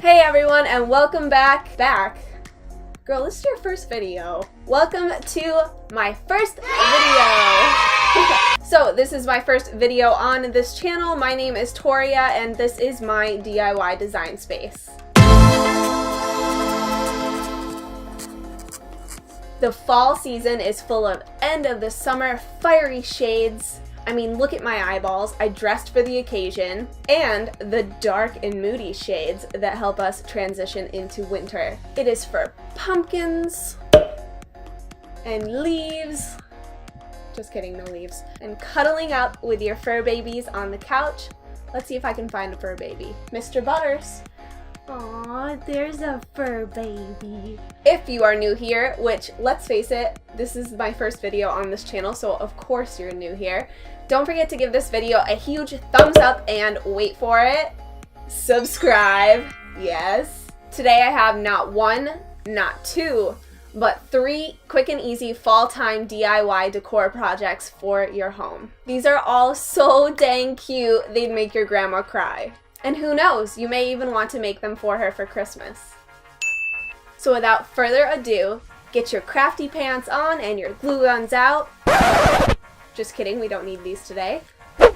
Hey everyone, and welcome back. Girl, this is your first video. Welcome to my first video. So this is my first video on this channel. My name is Toria, and this is my DIY design space. The fall season is full of end of the summer fiery shades. I mean, look at my eyeballs. I dressed for the occasion. And the dark and moody shades that help us transition into winter. It is for pumpkins and leaves. Just kidding, no leaves. And cuddling up with your fur babies on the couch. Let's see if I can find a fur baby. Mr. Butters. Aw, there's a fur baby. If you are new here, which, let's face it, this is my first video on this channel, so of course you're new here. Don't forget to give this video a huge thumbs up and wait for it. Subscribe. Yes. Today I have not one, not two, but 3 quick and easy fall time DIY decor projects for your home. These are all so dang cute, they'd make your grandma cry. And who knows, you may even want to make them for her for Christmas. So without further ado, get your crafty pants on and your glue guns out. Just kidding, we don't need these today.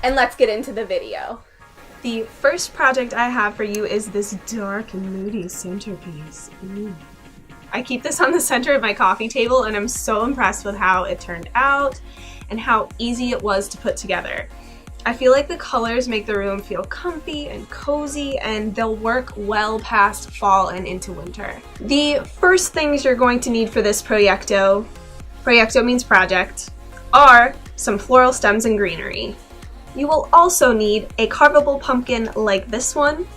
And let's get into the video. The first project I have for you is this dark and moody centerpiece. Ooh. I keep this on the center of my coffee table and I'm so impressed with how it turned out and how easy it was to put together. I feel like the colors make the room feel comfy and cozy, and they'll work well past fall and into winter. The first things you're going to need for this proyecto means project, are some floral stems and greenery. You will also need a carvable pumpkin like this one,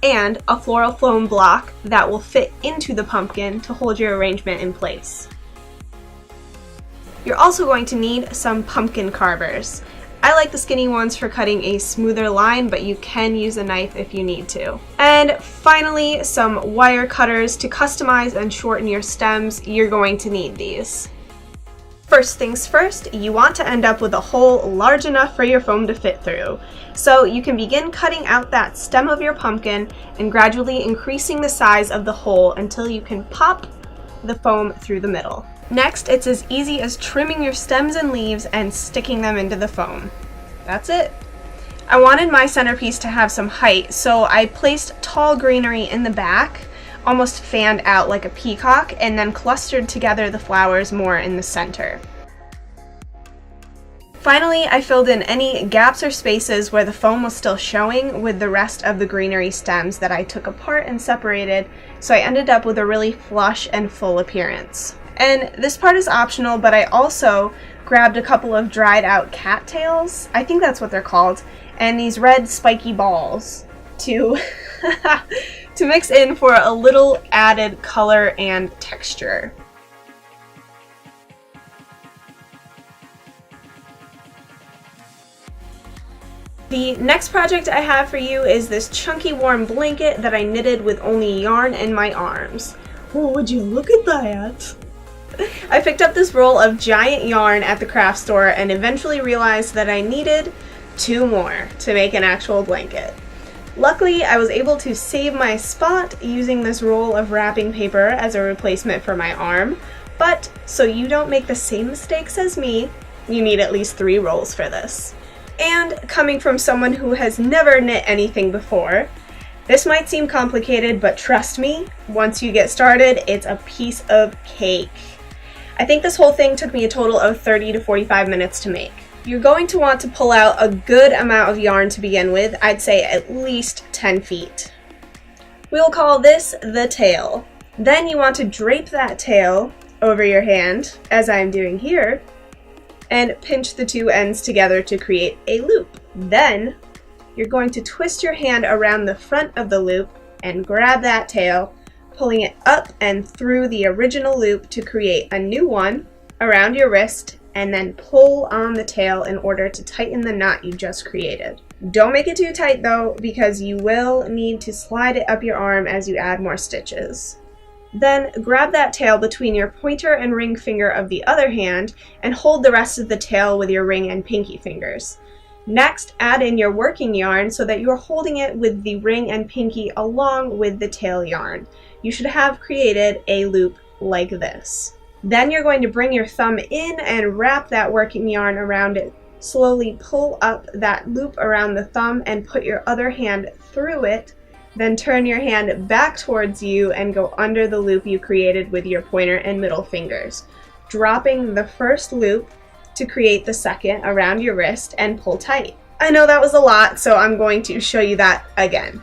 and a floral foam block that will fit into the pumpkin to hold your arrangement in place. You're also going to need some pumpkin carvers. I like the skinny ones for cutting a smoother line, but you can use a knife if you need to. And finally, some wire cutters to customize and shorten your stems. You're going to need these. First things first, you want to end up with a hole large enough for your foam to fit through. So you can begin cutting out that stem of your pumpkin and gradually increasing the size of the hole until you can pop the foam through the middle. Next, it's as easy as trimming your stems and leaves and sticking them into the foam. That's it. I wanted my centerpiece to have some height, so I placed tall greenery in the back, almost fanned out like a peacock, and then clustered together the flowers more in the center. Finally, I filled in any gaps or spaces where the foam was still showing with the rest of the greenery stems that I took apart and separated, so I ended up with a really flush and full appearance. And this part is optional, but I also grabbed a couple of dried out cattails, I think that's what they're called, and these red spiky balls to, to mix in for a little added color and texture. The next project I have for you is this chunky warm blanket that I knitted with only yarn in my arms. Oh, would you look at that? I picked up this roll of giant yarn at the craft store and eventually realized that I needed 2 more to make an actual blanket. Luckily, I was able to save my spot using this roll of wrapping paper as a replacement for my arm, but so you don't make the same mistakes as me, you need at least 3 rolls for this. And coming from someone who has never knit anything before, this might seem complicated, but trust me, once you get started, it's a piece of cake. I think this whole thing took me a total of 30 to 45 minutes to make. You're going to want to pull out a good amount of yarn to begin with, I'd say at least 10 feet. We'll call this the tail. Then you want to drape that tail over your hand, as I'm doing here, and pinch the 2 ends together to create a loop. Then you're going to twist your hand around the front of the loop and grab that tail, pulling it up and through the original loop to create a new one around your wrist, and then pull on the tail in order to tighten the knot you just created. Don't make it too tight though, because you will need to slide it up your arm as you add more stitches. Then grab that tail between your pointer and ring finger of the other hand and hold the rest of the tail with your ring and pinky fingers. Next, add in your working yarn so that you're holding it with the ring and pinky along with the tail yarn. You should have created a loop like this. Then you're going to bring your thumb in and wrap that working yarn around it. Slowly pull up that loop around the thumb and put your other hand through it. Then turn your hand back towards you and go under the loop you created with your pointer and middle fingers, dropping the first loop to create the second around your wrist and pull tight. I know that was a lot, so I'm going to show you that again.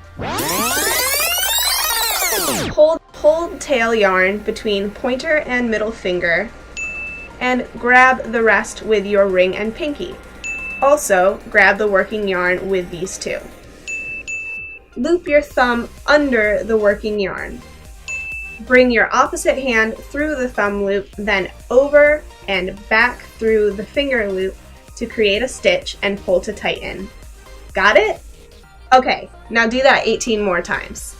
Hold tail yarn between pointer and middle finger and grab the rest with your ring and pinky. Also, grab the working yarn with these two. Loop your thumb under the working yarn. Bring your opposite hand through the thumb loop, then over and back through the finger loop to create a stitch and pull to tighten. Got it? Okay, now do that 18 more times.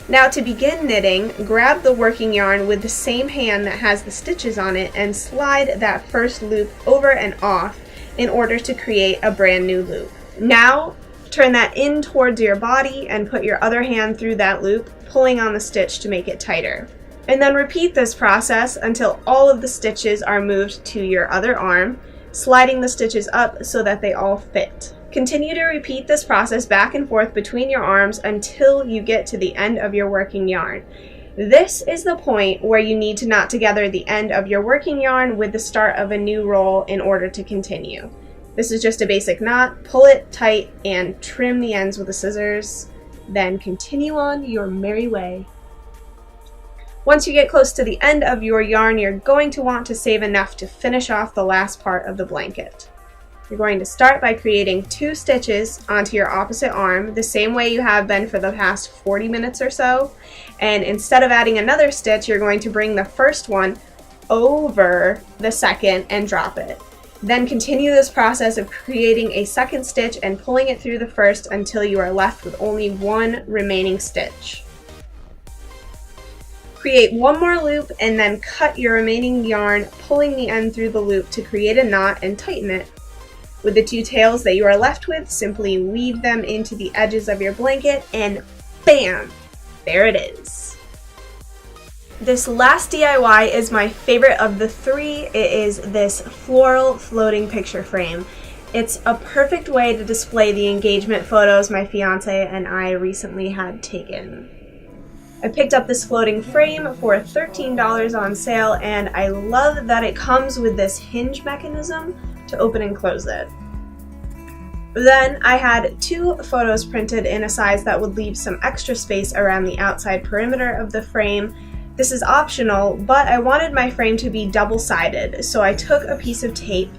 Now to begin knitting, grab the working yarn with the same hand that has the stitches on it and slide that first loop over and off in order to create a brand new loop. Now, turn that in towards your body and put your other hand through that loop, pulling on the stitch to make it tighter. And then repeat this process until all of the stitches are moved to your other arm, sliding the stitches up so that they all fit. Continue to repeat this process back and forth between your arms until you get to the end of your working yarn. This is the point where you need to knot together the end of your working yarn with the start of a new roll in order to continue. This is just a basic knot. Pull it tight and trim the ends with the scissors. Then continue on your merry way. Once you get close to the end of your yarn, you're going to want to save enough to finish off the last part of the blanket. You're going to start by creating 2 stitches onto your opposite arm, the same way you have been for the past 40 minutes or so. And instead of adding another stitch, you're going to bring the first one over the second and drop it. Then continue this process of creating a second stitch and pulling it through the first until you are left with only one remaining stitch. Create one more loop and then cut your remaining yarn, pulling the end through the loop to create a knot and tighten it. With the 2 tails that you are left with, simply weave them into the edges of your blanket and bam! There it is. This last DIY is my favorite of the 3. It is this floral floating picture frame. It's a perfect way to display the engagement photos my fiance and I recently had taken. I picked up this floating frame for $13 on sale, and I love that it comes with this hinge mechanism to open and close it. Then I had 2 photos printed in a size that would leave some extra space around the outside perimeter of the frame. This is optional, but I wanted my frame to be double-sided, so I took a piece of tape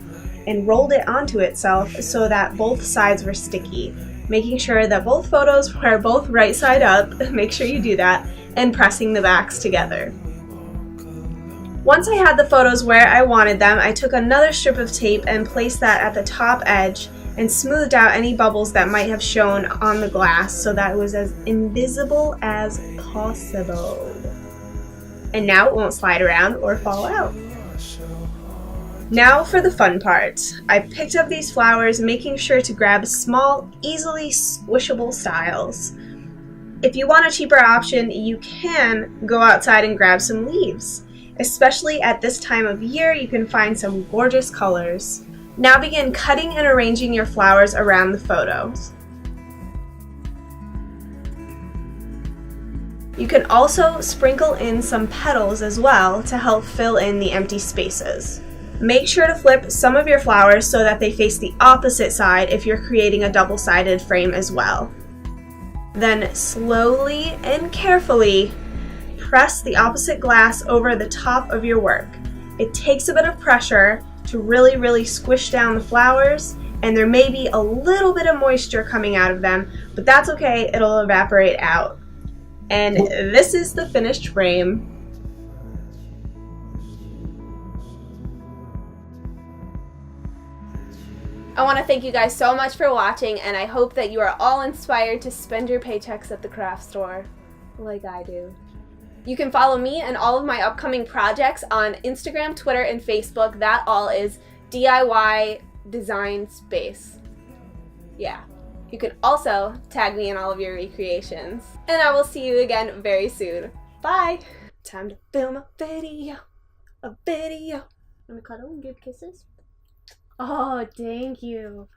and rolled it onto itself so that both sides were sticky, making sure that both photos were both right side up, make sure you do that, and pressing the backs together. Once I had the photos where I wanted them, I took another strip of tape and placed that at the top edge and smoothed out any bubbles that might have shown on the glass so that it was as invisible as possible. And now it won't slide around or fall out. Now for the fun part. I picked up these flowers, making sure to grab small, easily squishable styles. If you want a cheaper option, you can go outside and grab some leaves. Especially at this time of year, you can find some gorgeous colors. Now begin cutting and arranging your flowers around the photos. You can also sprinkle in some petals as well to help fill in the empty spaces. Make sure to flip some of your flowers so that they face the opposite side if you're creating a double-sided frame as well. Then slowly and carefully press the opposite glass over the top of your work. It takes a bit of pressure to really squish down the flowers, and there may be a little bit of moisture coming out of them, but that's okay, it'll evaporate out. And this is the finished frame. I want to thank you guys so much for watching, and I hope that you are all inspired to spend your paychecks at the craft store like I do. You can follow me and all of my upcoming projects on Instagram, Twitter, and Facebook. That all is DIYDesignSpace. Yeah. You can also tag me in all of your recreations. And I will see you again very soon. Bye! Time to film a video. A video. Wanna cuddle and give kisses? Oh, thank you.